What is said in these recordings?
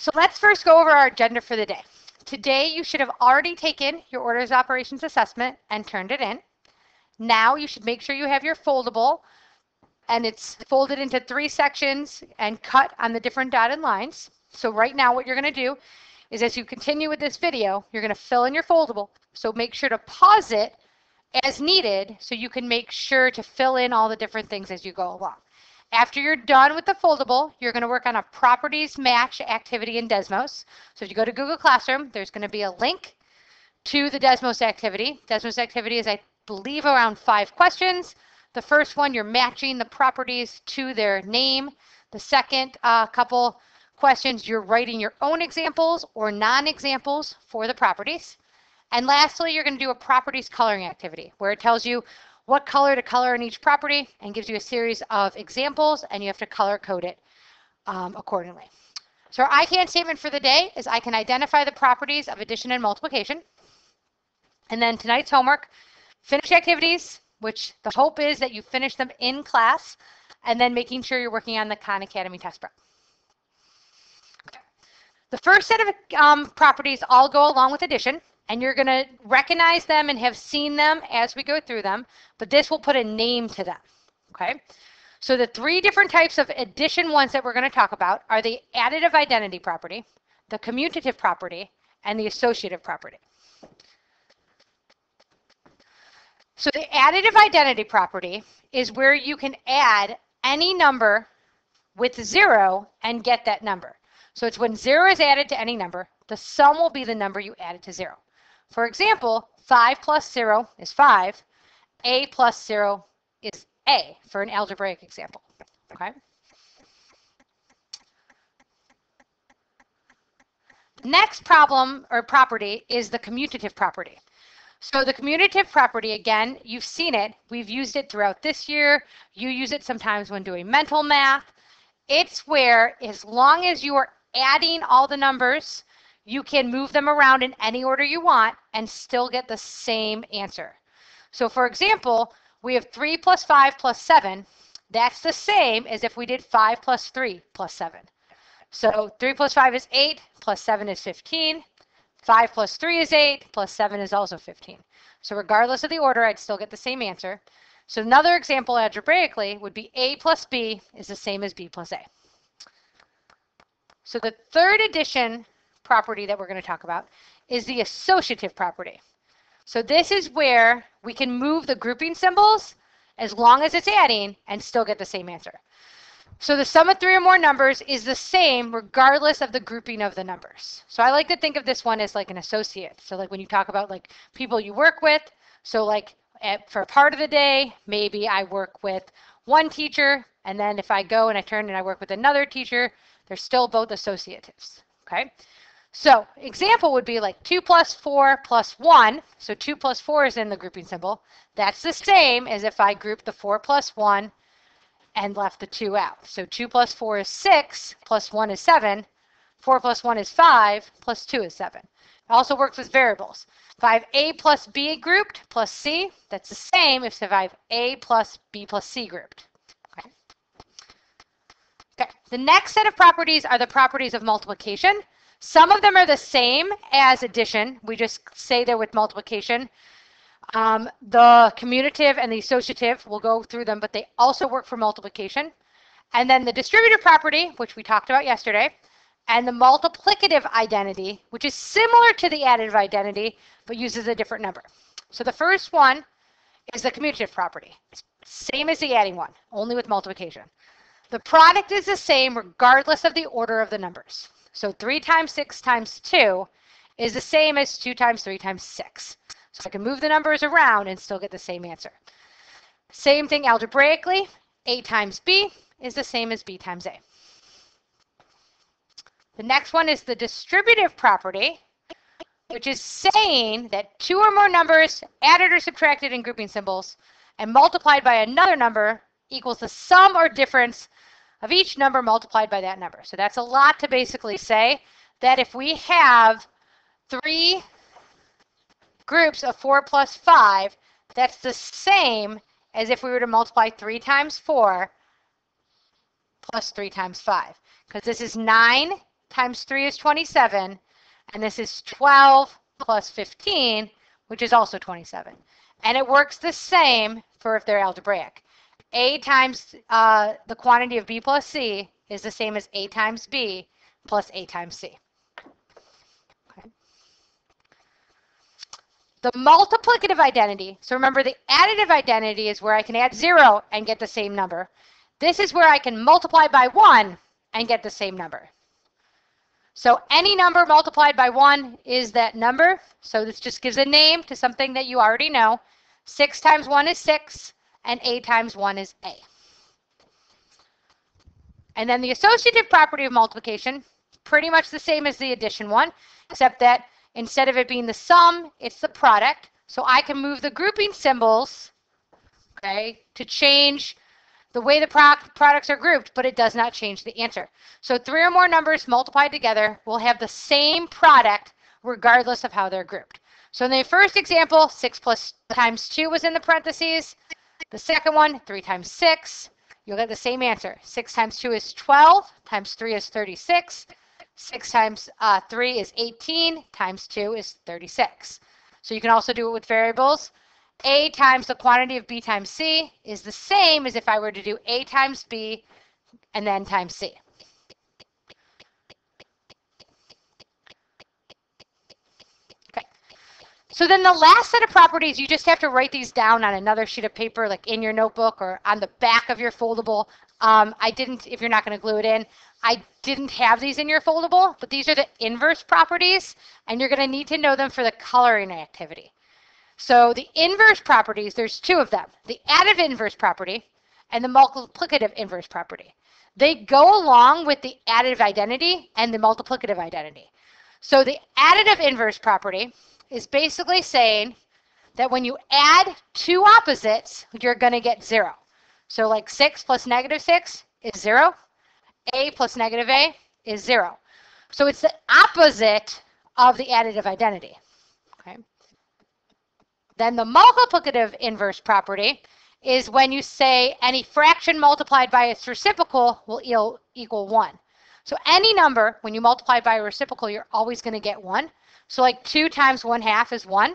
So let's first go over our agenda for the day. Today, you should have already taken your Orders of Operations assessment and turned it in. Now you should make sure you have your foldable, and it's folded into 3 sections and cut on the different dotted lines. So right now what you're going to do is, as you continue with this video, you're going to fill in your foldable. So make sure to pause it as needed so you can make sure to fill in all the different things as you go along. After you're done with the foldable, you're going to work on a properties match activity in Desmos. So if you go to Google Classroom, there's going to be a link to the Desmos activity. Desmos activity is, I believe, around 5 questions. The first one, you're matching the properties to their name. The second couple questions, you're writing your own examples or non-examples for the properties. And lastly, you're going to do a properties coloring activity where it tells you what color to color in each property and gives you a series of examples, and you have to color code it accordingly. So our I can statement for the day is I can identify the properties of addition and multiplication. And then tonight's homework, finish activities, which the hope is that you finish them in class, and then making sure you're working on the Khan Academy test prep. Okay. The first set of properties all go along with addition. And you're going to recognize them and have seen them as we go through them, but this will put a name to them, okay? So the 3 different types of addition ones that we're going to talk about are the additive identity property, the commutative property, and the associative property. So the additive identity property is where you can add any number with 0 and get that number. So it's when 0 is added to any number, the sum will be the number you added to 0. For example, 5 plus 0 is 5. A plus 0 is A for an algebraic example. Okay. The next problem or property is the commutative property. So the commutative property, again, you've seen it. We've used it throughout this year. You use it sometimes when doing mental math. It's where, as long as you are adding all the numbers, you can move them around in any order you want and still get the same answer. So for example, we have 3 plus 5 plus 7. That's the same as if we did 5 plus 3 plus 7. So 3 plus 5 is 8, plus 7 is 15. 5 plus 3 is 8, plus 7 is also 15. So regardless of the order, I'd still get the same answer. So another example algebraically would be A plus B is the same as B plus A. So the third addition property that we're going to talk about is the associative property. So this is where we can move the grouping symbols as long as it's adding and still get the same answer. So the sum of 3 or more numbers is the same regardless of the grouping of the numbers. So I like to think of this one as like an associate. So like when you talk about like people you work with, so like for part of the day, maybe I work with one teacher, and then if I go and I turn and I work with another teacher, they're still both associatives. Okay. So example would be like 2 plus 4 plus 1. So 2 plus 4 is in the grouping symbol. That's the same as if I grouped the 4 plus 1 and left the 2 out. So 2 plus 4 is 6, plus 1 is 7. 4 plus 1 is 5, plus 2 is 7. It also works with variables. If I have A plus B grouped plus C, that's the same as if I have A plus B plus C grouped. Okay. Okay. The next set of properties are the properties of multiplication. Some of them are the same as addition. We just say they're with multiplication. The commutative and the associative, we'll go through them, but they also work for multiplication. And then the distributive property, which we talked about yesterday, and the multiplicative identity, which is similar to the additive identity, but uses a different number. So the first one is the commutative property. It's same as the adding one, only with multiplication. The product is the same regardless of the order of the numbers. So 3 times 6 times 2 is the same as 2 times 3 times 6. So I can move the numbers around and still get the same answer. Same thing algebraically. A times B is the same as B times A. The next one is the distributive property, which is saying that 2 or more numbers added or subtracted in grouping symbols and multiplied by another number equals the sum or difference of each number multiplied by that number. So that's a lot to basically say that if we have 3 groups of 4 plus 5, that's the same as if we were to multiply 3 times 4 plus 3 times 5. Because this is 9 times 3 is 27. And this is 12 plus 15, which is also 27. And it works the same for if they're algebraic. A times the quantity of B plus C is the same as A times B plus A times C. Okay. The multiplicative identity, so remember the additive identity is where I can add 0 and get the same number. This is where I can multiply by 1 and get the same number. So any number multiplied by 1 is that number. So this just gives a name to something that you already know. 6 times 1 is 6, and A times 1 is A. And then the associative property of multiplication, pretty much the same as the addition one, except that instead of it being the sum, it's the product. So I can move the grouping symbols, okay, to change the way the products are grouped, but it does not change the answer. So 3 or more numbers multiplied together will have the same product regardless of how they're grouped. So in the first example, 6 plus times 2 was in the parentheses. The second one, 3 times 6, you'll get the same answer. 6 times 2 is 12, times 3 is 36. 6 times 3 is 18, times 2 is 36. So you can also do it with variables. A times the quantity of B times C is the same as if I were to do A times B and then times C. Okay. So then the last set of properties, you just have to write these down on another sheet of paper, like in your notebook or on the back of your foldable. I didn't, if you're not going to glue it in, I didn't have these in your foldable, but these are the inverse properties, and you're going to need to know them for the coloring activity. So the inverse properties, there's 2 of them, the additive inverse property and the multiplicative inverse property. They go along with the additive identity and the multiplicative identity. So the additive inverse property is basically saying that when you add 2 opposites, you're going to get 0. So like 6 plus negative 6 is 0. A plus negative A is 0. So it's the opposite of the additive identity. Okay. Then the multiplicative inverse property is when you say any fraction multiplied by its reciprocal will equal 1. So any number, when you multiply by a reciprocal, you're always going to get 1. So like 2 times 1/2 is 1.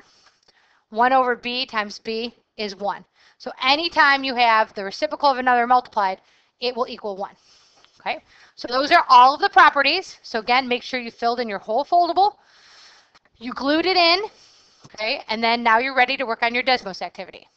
1 over B times B is 1. So anytime you have the reciprocal of another multiplied, it will equal 1. Okay, so those are all of the properties. So again, make sure you filled in your whole foldable. You glued it in. Okay, and then now you're ready to work on your Desmos activity.